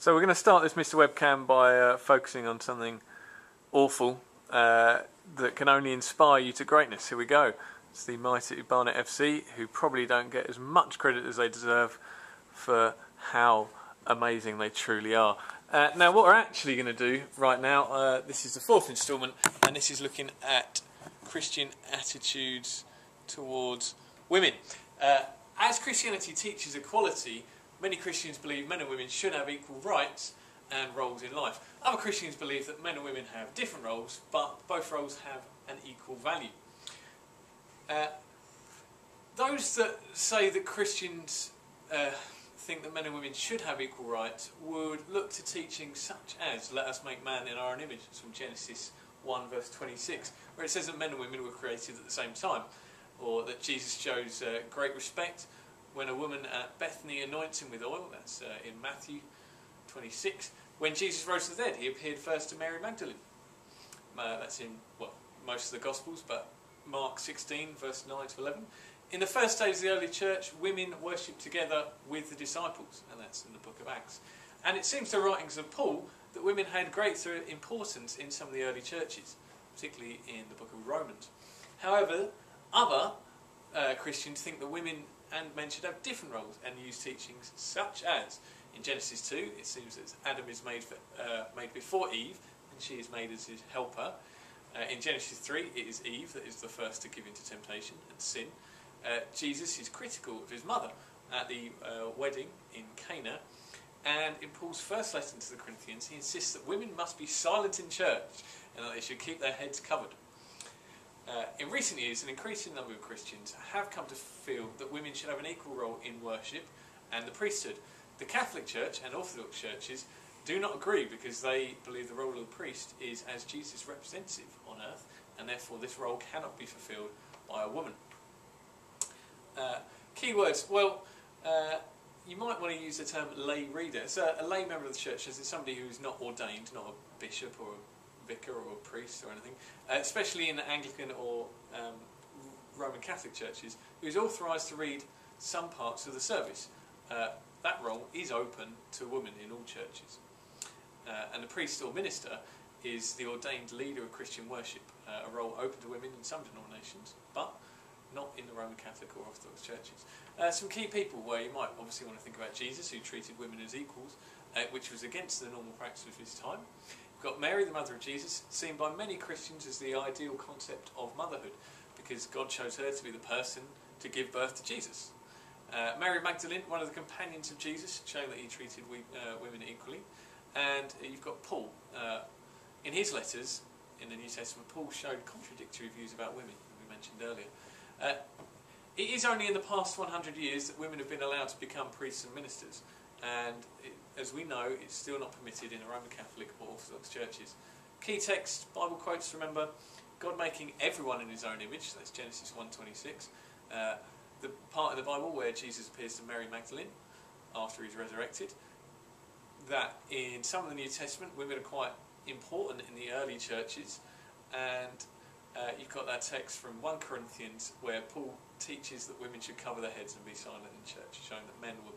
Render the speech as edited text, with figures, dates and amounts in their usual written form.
So we're going to start this Mr. Webb-cam by focusing on something awful that can only inspire you to greatness. Here we go. It's the mighty Barnet FC, who probably don't get as much credit as they deserve for how amazing they truly are. Now what we're actually going to do right now, this is the fourth instalment, and this is looking at Christian attitudes towards women. As Christianity teaches equality, many Christians believe men and women should have equal rights and roles in life. Other Christians believe that men and women have different roles, but both roles have an equal value. Those that say that Christians think that men and women should have equal rights would look to teachings such as, let us make man in our own image. It's from Genesis 1 verse 26, where it says that men and women were created at the same time, or that Jesus shows great respect when a woman at Bethany anoints him with oil. That's in Matthew 26. When Jesus rose from the dead, he appeared first to Mary Magdalene. That's in, well, most of the Gospels, but Mark 16 verse 9 to 11. In the first days of the early church, women worshipped together with the disciples, and that's in the book of Acts. And it seems to the writings of Paul that women had greater importance in some of the early churches, particularly in the book of Romans. However, other Christians think that women and men should have different roles and use teachings such as, in Genesis 2, it seems that Adam is made before Eve, and she is made as his helper. In Genesis 3, it is Eve that is the first to give in to temptation and sin. Jesus is critical of his mother at the wedding in Cana, and in Paul's first letter to the Corinthians, he insists that women must be silent in church and that they should keep their heads covered. In recent years, an increasing number of Christians have come to feel that women should have an equal role in worship and the priesthood. The Catholic Church and Orthodox churches do not agree because they believe the role of the priest is as Jesus' representative on earth, and therefore this role cannot be fulfilled by a woman. Keywords. Well, you might want to use the term lay reader. So a lay member of the church is somebody who is not ordained, not a bishop or a vicar or a priest or anything, especially in the Anglican or Roman Catholic churches, who is authorised to read some parts of the service. That role is open to women in all churches. And the priest or minister is the ordained leader of Christian worship, a role open to women in some denominations, but not in the Roman Catholic or Orthodox churches. Some key people where you might obviously want to think about Jesus, who treated women as equals, which was against the normal practice of his time. We've got Mary, the mother of Jesus, seen by many Christians as the ideal concept of motherhood, because God chose her to be the person to give birth to Jesus. Mary Magdalene, one of the companions of Jesus, showing that he treated women equally. And you've got Paul. In his letters in the New Testament, Paul showed contradictory views about women, as we mentioned earlier. It is only in the past 100 years that women have been allowed to become priests and ministers, and as we know, it's still not permitted in the Roman Catholic or Orthodox churches. Key text, Bible quotes, remember, God making everyone in his own image, that's Genesis 1:26. The part of the Bible where Jesus appears to Mary Magdalene after he's resurrected. That in some of the New Testament, women are quite important in the early churches, and you've got that text from 1 Corinthians where Paul teaches that women should cover their heads and be silent in church, showing that men were